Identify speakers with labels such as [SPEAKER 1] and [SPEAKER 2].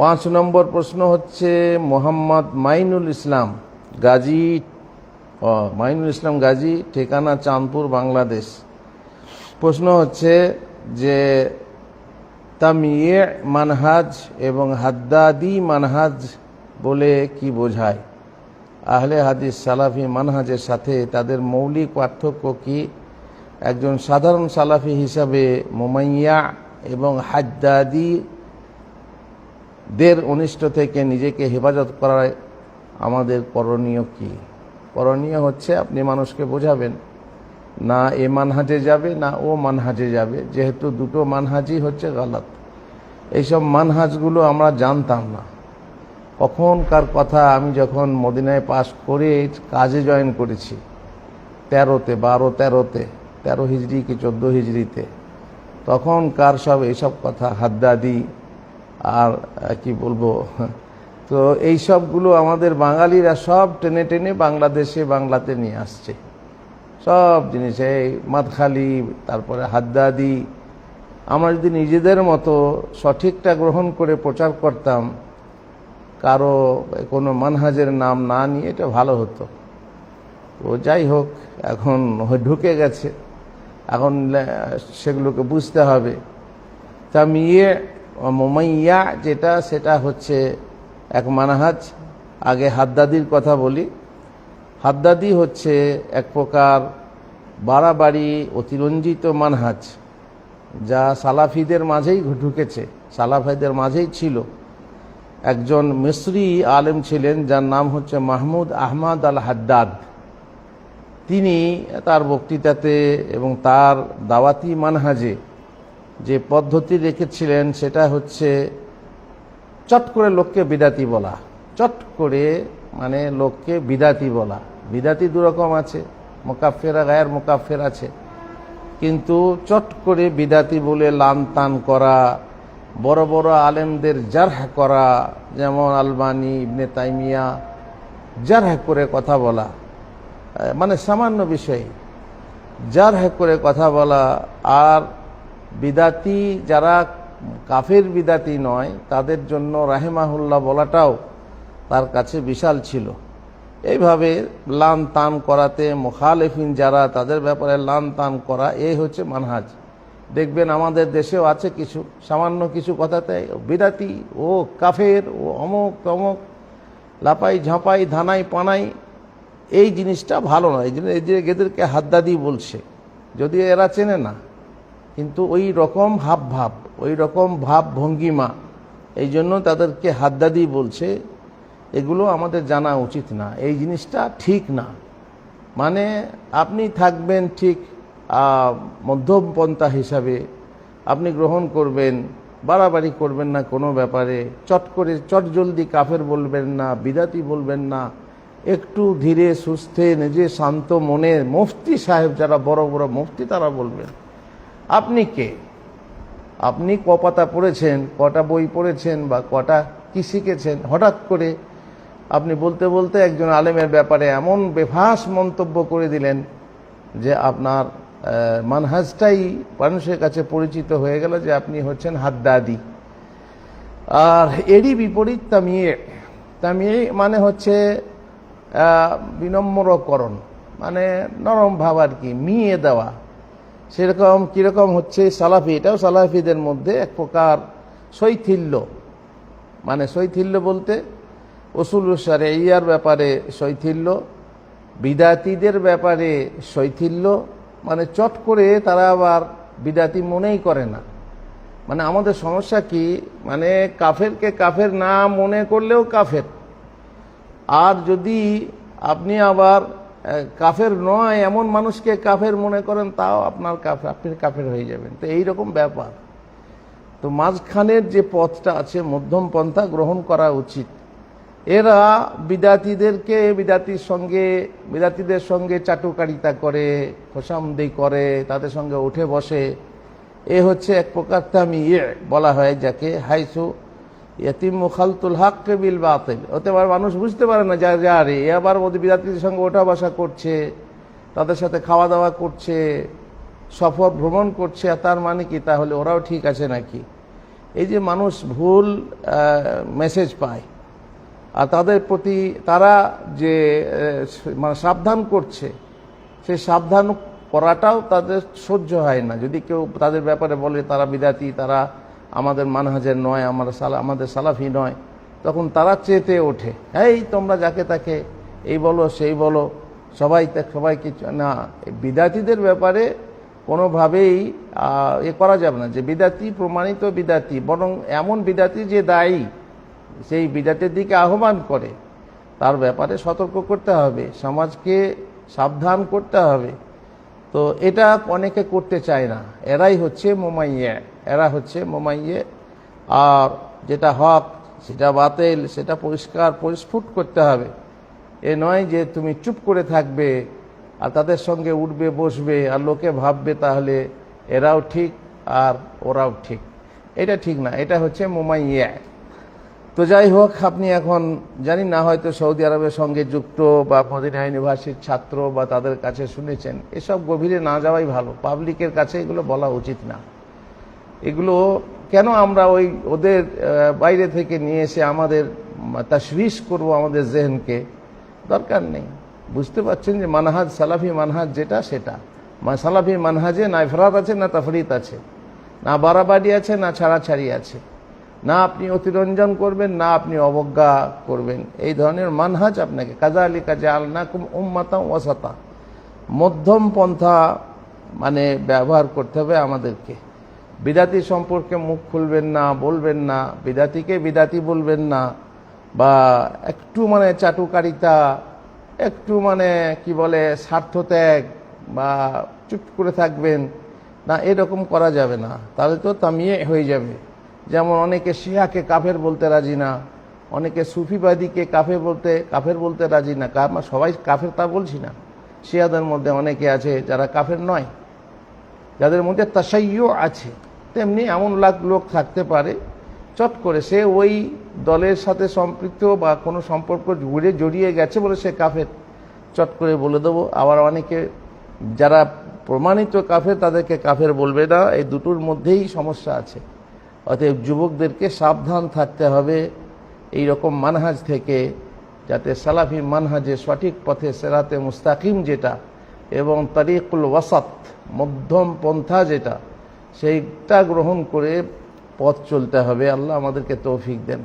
[SPEAKER 1] 5 নম্বর প্রশ্ন হচ্ছে মোহাম্মদ মাইনুল ইসলাম গাজী, মাইনুল ইসলাম গাজী, ঠিকানা চাঁদপুর, বাংলাদেশ। প্রশ্ন হচ্ছে যে তামিয়ে মানহাজ এবং হাদ্দাদি মানহাজ বলে কি বোঝায়? আহলে হাদিস সালাফি মানহাজের সাথে তাদের মৌলিক পার্থক্য কি? একজন সাধারণ সালাফি হিসাবে মুমাইয়া এবং হাদ্দাদি দের অনিষ্ট থেকে নিজেকে হেফাজত করার আমাদের করণীয় কি? করণীয় হচ্ছে আপনি মানুষকে বোঝাবেন না এ মানহাজে যাবে না ও মানহাজে যাবে, যেহেতু দুটো মানহাজই হচ্ছে গলত। এইসব মানহাজগুলো আমরা জানতাম না। কখনকার কথা, আমি যখন মদিনায় পাস করে কাজে জয়েন করেছি 13 হিজরি কি 14 হিজরিতে, তখনকার সব এইসব কথা হাদ্দাদি আর কি বলবো, তো এই সবগুলো আমাদের বাঙালিরা সব টেনে টেনে বাংলাতে নিয়ে আসছে সব জিনিস, এই মাদখালি, তারপরে হাদ্দাদি। আমরা যদি নিজেদের মতো সঠিকটা গ্রহণ করে প্রচার করতাম, কারো কোনো মানহাজের নাম না নিয়ে, এটা ভালো হতো। তো যাই হোক, এখন ঢুকে গেছে, এখন সেগুলোকে বুঝতে হবে। তামিয়ে মুমাইয়া যেটা, সেটা হচ্ছে এক মানহাজ। আগে হাদ্দাদির কথা বলি। হাদ্দাদি হচ্ছে এক প্রকার বাড়াবাড়ি অতিরঞ্জিত মানহাজ, যা সালাফিদের মাঝেই ঢুকেছে, সালাফিদের মাঝেই ছিল। একজন মিসরি আলেম ছিলেন যার নাম হচ্ছে মাহমুদ আহমদ আল হাদ্দাদ। তিনি তার বক্তৃতাতে এবং তার দাওয়াতি মানহাজে যে পদ্ধতি রেখেছিলেন, সেটা হচ্ছে চট করে লোককে বিদাতি বলা। চট করে মানে লোককে বিদাতি বলা। বিদাতি দুরকম আছে, মোকাফেরা, গায়ের মোকাফের আছে, কিন্তু চট করে বিদাতি বলে লান তান করা, বড় বড় আলেমদের জারহ করা, যেমন আলবানী, ইবনে তাইমিয়া, জারহ করে কথা বলা, মানে সামান্য বিষয়ে জারহ করে কথা বলা। আর বিদাতি যারা কাফের বিদাতি নয়, তাদের জন্য রাহেমাহুল্লাহ বলাটাও তার কাছে বিশাল ছিল। এইভাবে লান তান করাতে মুখালেফিন যারা, তাদের ব্যাপারে লান তান করা, এই হচ্ছে মানহাজ। দেখবেন আমাদের দেশেও আছে কিছু, সামান্য কিছু কথাতে বিদাতি, ও কাফের, ও অমুক তমুক, লাপাই ঝাঁপাই ধানাই পানাই, এই জিনিসটা ভালো নয়। এই জন্য এদেরকে হাদ্দাদি বলছে, যদিও এরা চেনে না, কিন্তু ওই রকম হাবভাব, ওই রকম ভাব ভঙ্গিমা, এই জন্য তাদেরকে হাদ্দাদি বলছে। এগুলো আমাদের জানা উচিত না, এই জিনিসটা ঠিক না। মানে আপনি থাকবেন ঠিক মধ্যমপন্থা হিসাবে, আপনি গ্রহণ করবেন, বাড়াবাড়ি করবেন না কোনো ব্যাপারে, চট করে চট জলদি কাফের বলবেন না, বিদাতি বলবেন না, একটু ধীরে সুস্থে নিজে শান্ত মনে মুফতি সাহেব, যারা বড় বড় মুফতি, তারা বলবেন। আপনি কে? আপনি কপাতা পড়েছেন, কটা বই পড়েছেন, বা কটা কি শিখেছেন? হঠাৎ করে আপনি বলতে বলতে একজন আলেমের ব্যাপারে এমন বেফাস মন্তব্য করে দিলেন যে আপনার মানহাজটাই মানুষের কাছে পরিচিত হয়ে গেল যে আপনি হচ্ছেন হাদ্দাদি। আর এরই বিপরীত তামিয়ে। তামিয়ে মানে হচ্ছে বিনম্রকরণ, মানে নরম ভাব আর কি, মিয়ে দেওয়া। সেরকম কীরকম হচ্ছে সালাফি, এটাও সালাফিদের মধ্যে এক প্রকার শৈথিল্য। মানে শৈথিল্য বলতে উসুল শরঈয়ার ব্যাপারে শৈথিল্য, বিদাতিদের ব্যাপারে শৈথিল্য, মানে চট করে তারা আবার বিদাতি মনেই করে না। মানে আমাদের সমস্যা কি, মানে কাফেরকে কাফের না মনে করলেও কাফের, আর যদি আপনি আবার কাফের নয় এমন মানুষকে কাফের মনে করেন, তাও আপনার কাফের, আপনি কাফের হয়ে যাবেন। তো এইরকম ব্যাপার। তো মাঝখানের যে পথটা আছে, মধ্যম পন্থা গ্রহণ করা উচিত। এরা বিদাতিদেরকে বিদাতিদের সঙ্গে চাটুকারিতা করে, খোসামদি করে, তাদের সঙ্গে উঠে বসে। এ হচ্ছে এক প্রকার তামিয়ে বলা হয় যাকে, হাইসু ইয়াতিমু খালতুল হক বিল বাতিল। হতে পারে মানুষ বুঝতে পারে না যে আরে এ আবার ওদের বিদাতিদের সঙ্গে ওঠা বসা করছে, তাদের সাথে খাওয়া দাওয়া করছে, সফর ভ্রমণ করছে, আর তার মানে কি তাহলে ওরাও ঠিক আছে নাকি? এই যে মানুষ ভুল মেসেজ পায় আর তাদের প্রতি তারা যে মানে সাবধান করছে, সেই সাবধান করাটাও তাদের সহ্য হয় না। যদি কেউ তাদের ব্যাপারে বলে তারা বিদাতি, তারা আমাদের মানহাজের নয়, আমাদের সালাফি নয়, তখন তারা চেতে ওঠে, এই তোমরা যাকে তাকে এই বলো সেই বলো, সবাইকে না। বিদাতিদের ব্যাপারে কোনোভাবেই করা যাবে না যে বিদাতি প্রমাণিত বিদাতি, বরং এমন বিদাতি যে দায়ী, সেই বিদাতের দিকে আহ্বান করে, তার ব্যাপারে সতর্ক করতে হবে, সমাজকে সাবধান করতে হবে। তো এটা অনেকে করতে চায় না, এরাই হচ্ছে মোমাইয়ে। আর যেটা হক সেটা বাতিল সেটা পরিষ্কার পরিস্ফুট করতে হবে। এ নয় যে তুমি চুপ করে থাকবে আর তাদের সঙ্গে উঠবে বসবে আর লোকে ভাববে তাহলে এরাও ঠিক আর ওরাও ঠিক। এটা ঠিক না, এটা হচ্ছে মোমাইয়া। তো যাই হোক, আপনি এখন জানি না হয়তো সৌদি আরবের সঙ্গে যুক্ত বা মদিনা ইউনিভার্সিটির ছাত্র বা তাদের কাছে শুনেছেন, এসব গভীরে না যাওয়াই ভালো। পাবলিকের কাছে এগুলো বলা উচিত না। এগুলো কেন আমরা ওদের বাইরে থেকে নিয়ে এসে আমাদের তাশবিশ করব আমাদের জেহনকে, দরকার নেই। বুঝতে পারছেন যে মানহাজ সালাফি মানহাজ যেটা সেটা সালাফি মানহাজে না ইফরাত আছে না তাফরিত আছে, না বাড়াবাড়ি আছে না ছাড়াছাড়ি আছে, না আপনি অতিরঞ্জন করবেন না আপনি অবজ্ঞা করবেন। এই ধরনের মানহাজ আপনাকে কাযালিকা জাআলনাকুম উম্মাতান ওয়াসাতা, মধ্যম পন্থা মানে ব্যবহার করতে হবে আমাদেরকে। বিদাতি সম্পর্কে মুখ খুলবেন না, বলবেন না, বিদাতিকে বিদাতি বলবেন না, বা একটু মানে চাটুকারিতা, একটু মানে কি বলে স্বার্থত্যাগ বা চুপ করে থাকবেন না, এরকম করা যাবে না, তাহলে তো তামিয়ে হয়ে যাবে। যেমন অনেকে শিয়াকে কাফের বলতে রাজি না, অনেকে সুফিবাদীকে কাফের বলতে রাজি না। সবাই কাফের তা বলছি না, শিয়াদের মধ্যে অনেকে আছে যারা কাফের নয়, যাদের মধ্যে তাশাইয়্যু আছে। তেমনি এমন লোক থাকতে পারে চট করে সে ওই দলের সাথে সম্পৃক্ত বা কোনো সম্পর্ক জড়িয়ে গেছে বলে সে কাফের, চট করে বলে দেবো। আবার অনেকে যারা প্রমাণিত কাফের তাদেরকে কাফের বলবে না। এই দুটোর মধ্যেই সমস্যা আছে। অতএব যুবকদেরকে সাবধান থাকতে হবে এই রকম মানহাজ থেকে, যাতে সালাফি মানহাজে সঠিক পথে সিরাতে মুস্তাকিম যেটা এবং তারিকুল ওয়াসাত মধ্যম পন্থা যেটা, সেইটা গ্রহণ করে পথ চলতে হবে। আল্লাহ আমাদেরকে তৌফিক দেন।